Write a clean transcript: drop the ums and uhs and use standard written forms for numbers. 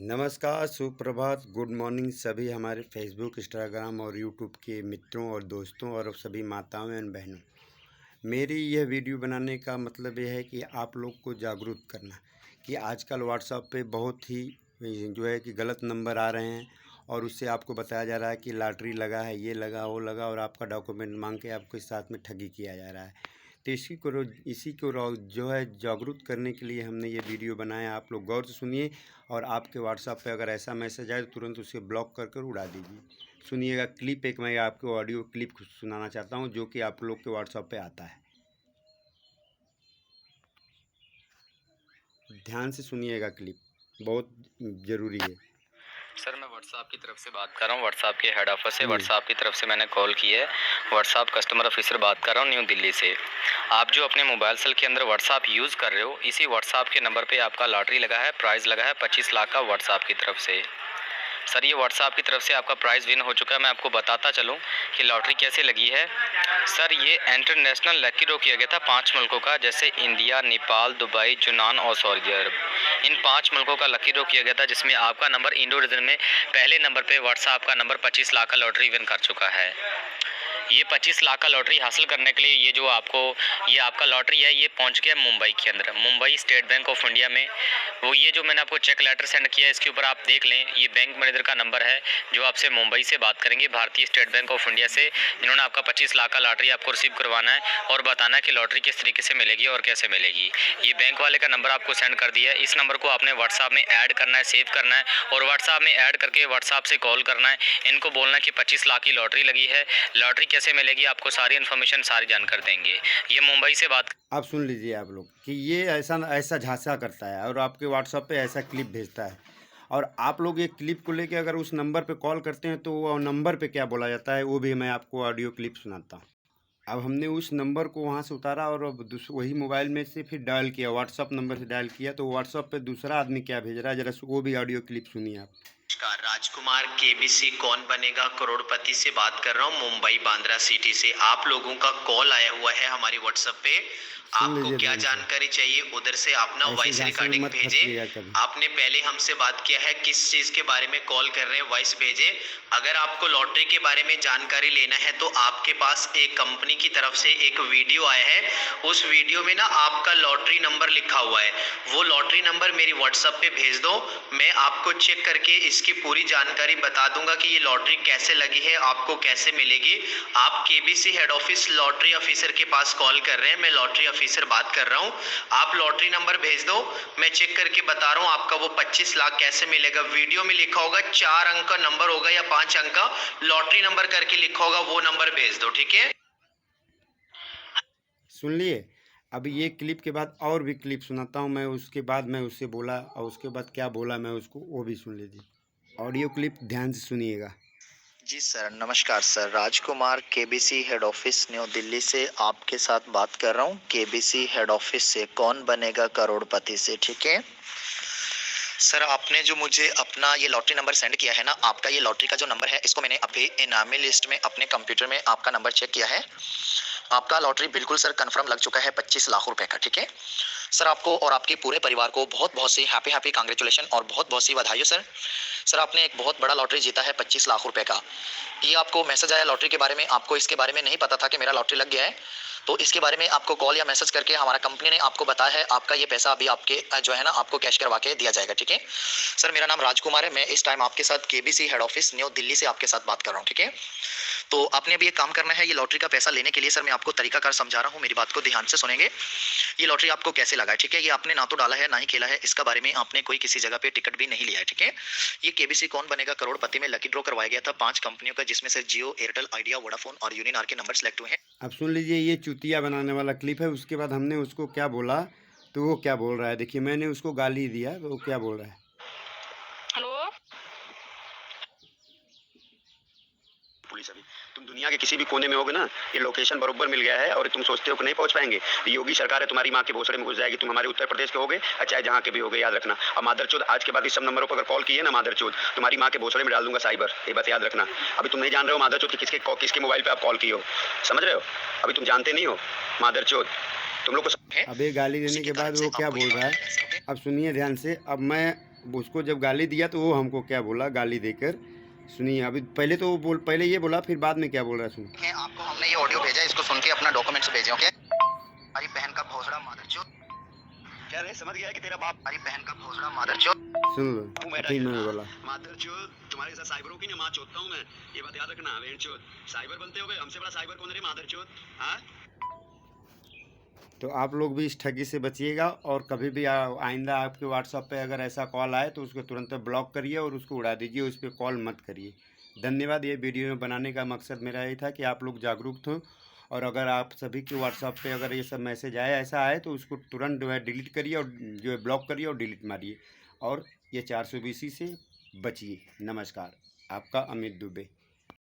नमस्कार, सुप्रभात, good morning सभी हमारे फेसबुक, इंस्टाग्राम और यूट्यूब के मित्रों और दोस्तों और सभी माताओं एवं बहनों। मेरी यह वीडियो बनाने का मतलब यह है कि आप लोग को जागरूक करना कि आजकल व्हाट्सएप पे बहुत ही जो है कि गलत नंबर आ रहे हैं और उससे आपको बताया जा रहा है कि लॉटरी लगा है, ये लगा, वो लगा और आपका डॉक्यूमेंट मांग के आपके साथ में ठगी किया जा रहा है। तो इसी को जो है जागरूक करने के लिए हमने ये वीडियो बनाया। आप लोग गौर से सुनिए और आपके व्हाट्सएप पे अगर ऐसा मैसेज आए तो तुरंत उसे ब्लॉक कर कर उड़ा दीजिए। सुनिएगा क्लिप, एक मैं आपको ऑडियो क्लिप सुनाना चाहता हूँ जो कि आप लोग के व्हाट्सएप पे आता है। ध्यान से सुनिएगा, क्लिप बहुत ज़रूरी है। सर, मैं व्हाट्सएप की तरफ से बात कर रहा हूँ। व्हाट्सएप के हेड ऑफिस से जी। व्हाट्सएप की तरफ से मैंने कॉल की है। व्हाट्सएप कस्टमर ऑफिसर बात कर रहा हूँ न्यू दिल्ली से। आप जो अपने मोबाइल सेल के अंदर व्हाट्सएप यूज़ कर रहे हो, इसी व्हाट्सएप के नंबर पे आपका लॉटरी लगा है, प्राइज़ लगा है 25 लाख का व्हाट्सएप की तरफ से। सर, ये व्हाट्सएप की तरफ से आपका प्राइज़ विन हो चुका है। मैं आपको बताता चलूँ कि लॉटरी कैसे लगी है। सर, ये इंटरनेशनल लकी ड्रॉ किया गया था 5 मुल्कों का, जैसे इंडिया, नेपाल, दुबई, यूनान और सऊदी अरब। इन 5 मुल्कों का लकी ड्रॉ किया गया था, जिसमें आपका नंबर इंडो रीजन में पहले नंबर पे व्हाट्सएप का नंबर 25 लाख का लॉटरी विन कर चुका है। ये 25 लाख का लॉटरी हासिल करने के लिए ये आपका लॉटरी है, ये पहुंच गया मुंबई के अंदर, Mumbai state bank of India में। वो ये जो मैंने आपको चेक लेटर सेंड किया है, इसके ऊपर आप देख लें, ये बैंक मैनेजर का नंबर है जो आपसे मुंबई से बात करेंगे, भारतीय स्टेट बैंक ऑफ इंडिया से, जिन्होंने आपका 25 लाख का लॉटरी आपको रिसीव करवाना है और बताना है कि लॉटरी किस तरीके से मिलेगी और कैसे मिलेगी। ये बैंक वाले का नंबर आपको सेंड कर दिया है। इस नंबर को आपने व्हाट्सएप में ऐड करना है, सेव करना है और व्हाट्सएप में ऐड करके व्हाट्सएप से कॉल करना है। इनको बोलना है कि 25 लाख की लॉटरी लगी है, लॉटरी कैसे मिलेगी, आपको सारी इन्फॉर्मेशन सारी जानकर देंगे। ये मुंबई से बात। आप सुन लीजिए आप लोग कि ये ऐसा ऐसा झांसा करता है और आपके व्हाट्सएप पे ऐसा क्लिप भेजता है और आप लोग ये क्लिप को लेके अगर उस नंबर पे कॉल करते हैं तो वो नंबर पे क्या बोला जाता है वो भी मैं आपको ऑडियो क्लिप सुनाता हूँ। अब हमने उस नंबर को वहाँ से उतारा और अब वही मोबाइल में से फिर डायल किया, व्हाट्सअप नंबर से डायल किया तो व्हाट्सअप पे दूसरा आदमी क्या भेज रहा है, जरा वो भी ऑडियो क्लिप सुनिए आप। नमस्कार, राजकुमार केबीसी कौन बनेगा करोड़पति से बात कर रहा हूँ, मुंबई बांद्रा सिटी से। आप लोगों का कॉल आया हुआ है हमारी व्हाट्सएप पे। आपको क्या जानकारी चाहिए उधर से आप ना वॉइस रिकॉर्डिंग भेजे। आपने पहले हमसे बात किया है, किस चीज के बारे में कॉल कर रहे हैं, वॉइस भेजे। अगर आपको लॉटरी के बारे में जानकारी लेना है तो आपके पास एक कंपनी की तरफ से एक वीडियो आया है, उस वीडियो में ना आपका लॉटरी नंबर लिखा हुआ है। वो लॉटरी नंबर मेरी व्हाट्सएप पे भेज दो, मैं आपको चेक करके इसकी पूरी जानकारी बता दूंगा कि ये लॉटरी कैसे लगी है, आपको कैसे मिलेगी। आप KBC head office lottery officer के पास कॉल कर रहे हैं, मैं लॉटरी ऑफिसर बात कर रहा हूँ। आप लॉटरी नंबर भेज दो, मैं चेक करके बता रहा हूँ आपका वो 25 लाख कैसे मिलेगा। वीडियो में लिखा होगा 4 अंक का नंबर होगा या 5 अंक का लॉटरी नंबर करके लिखा होगा, वो नंबर भेज दो, ठीक है। सुन लिए। अब ये क्लिप के बाद और भी क्लिप सुनाता हूँ मैं, उसके बाद मैं उससे बोला और उसके बाद क्या बोला मैं उसको वो भी सुन लीजिए। ऑडियो क्लिप ध्यान से सुनिएगा। जी सर, नमस्कार sir, Rajkumar KBC head office new Delhi से आपके साथ बात कर रहा हूँ। केबीसी हेड ऑफिस से कौन बनेगा करोड़पति से, ठीक है सर। आपने जो मुझे अपना ये लॉटरी नंबर सेंड किया है ना, आपका ये लॉटरी का जो नंबर है, इसको मैंने अभी इनामी लिस्ट में अपने कंप्यूटर में आपका नंबर चेक किया है। आपका लॉटरी बिल्कुल सर कंफर्म लग चुका है 25 लाख रुपए का, ठीक है सर। आपको और आपके पूरे परिवार को बहुत बहुत सी हैप्पी कांग्रेचुलेशन और बहुत बहुत सी बधाई सर। सर, आपने एक बहुत बड़ा लॉटरी जीता है 25 लाख रुपए का। ये आपको मैसेज आया लॉटरी के बारे में, आपको इसके बारे में नहीं पता था कि मेरा लॉटरी लग गया है, तो इसके बारे में आपको कॉल या मैसेज करके हमारा कंपनी ने आपको बताया है आपका ये पैसा अभी आपके जो है ना आपको कैश करवा के दिया जाएगा, ठीक है सर। मेरा नाम राजकुमार है, मैं इस टाइम आपके साथ KBC head office new Delhi से आपके साथ बात कर रहा हूँ, ठीक है। तो आपने अभी एक काम करना है, ये लॉटरी का पैसा लेने के लिए सर मैं आपको तरीकाकार समझा रहा हूँ, मेरी बात को ध्यान से सुनेंगे। ये लॉटरी आपको कैसे लगा है, ठीक है। ये आपने ना तो डाला है ना ही खेला है, इसका बारे में आपने कोई किसी जगह पे टिकट भी नहीं लिया है, ठीक है। ये केबीसी कौन बनेगा करोड़पति में लकी ड्रॉ करवाया गया था 5 कंपनियों का, जिसमें से जियो, एयरटेल, आइडिया, वोडाफोन और यूनिनॉर के नंबर सेलेक्ट हुए हैं। अब सुन लीजिए, ये चुतिया बनाने वाला क्लिप है। उसके बाद हमने उसको क्या बोला तो वो क्या बोल रहा है, देखिए। मैंने उसको गाली दिया तो वो क्या बोल रहा है। हेलो, पुलिस अभी तुम दुनिया के किसी भी कोने में होगे ना, ये लोकेशन बरोबर मिल गया है और तुम सोचते हो कि नहीं पहुंच पाएंगे। योगी सरकार है तुम्हारी माँ के भोसड़े में घुस जाएगी। तुम हमारे उत्तर प्रदेश के होगे चाहे जहाँ के भी होगे, याद रखना। और मादरचोद, आज के बाद इस सब नंबरों पर अगर कॉल किए ना मादरचोद, तुम्हारी माँ के भोसड़े में डाल दूंगा साइबर, ये बात याद रखना। अभी तुम नहीं जान रहे हो मादरचोद कि किसके मोबाइल पर आप कॉल किए हो, समझ रहे हो। अभी तुम जानते नहीं हो मादरचोद, तुम लोग को। अब ये गाली देने के बाद वो क्या बोल रहा है, अब सुनिए ध्यान से। अब मैं उसको जब गाली दिया तो वो हमको क्या बोला गाली देकर, सुनिए अभी। पहले तो वो पहले ये बोला, फिर बाद में क्या बोल रहा है सुनिए। आपको हमने ये ऑडियो भेजा, इसको सुन के अपना डॉक्यूमेंट्स भेजे। ओके, हमारी बहन का भोसड़ा मादरचोद। क्या रे, समझ गया है कि तेरा बाप हमारी बहन का भोसड़ा मादरचोद। सुन लो, अभी मैं बोला मादरचोद, तुम्हारे साथ साइबरों की ना माँ चोदता हूँ मैं, ये बात याद रखना। वेंचोद साइबर बनते हो गए, हमसे बड़ा साइबर कौन है रे मादरचोद? हाँ, तो आप लोग भी इस ठगी से बचिएगा, और कभी भी आइंदा आपके व्हाट्सएप पे अगर ऐसा कॉल आए तो उसको तुरंत ब्लॉक करिए और उसको उड़ा दीजिए, उस पर कॉल मत करिए। धन्यवाद। ये वीडियो बनाने का मकसद मेरा यही था कि आप लोग जागरूक हों, और अगर आप सभी के व्हाट्सएप पे अगर ये सब मैसेज आए ऐसा आए तो उसको तुरंत जो है डिलीट करिए, और जो है ब्लॉक करिए और डिलीट मारिए, और ये 420 से बचिए। नमस्कार, आपका अमित दुबे।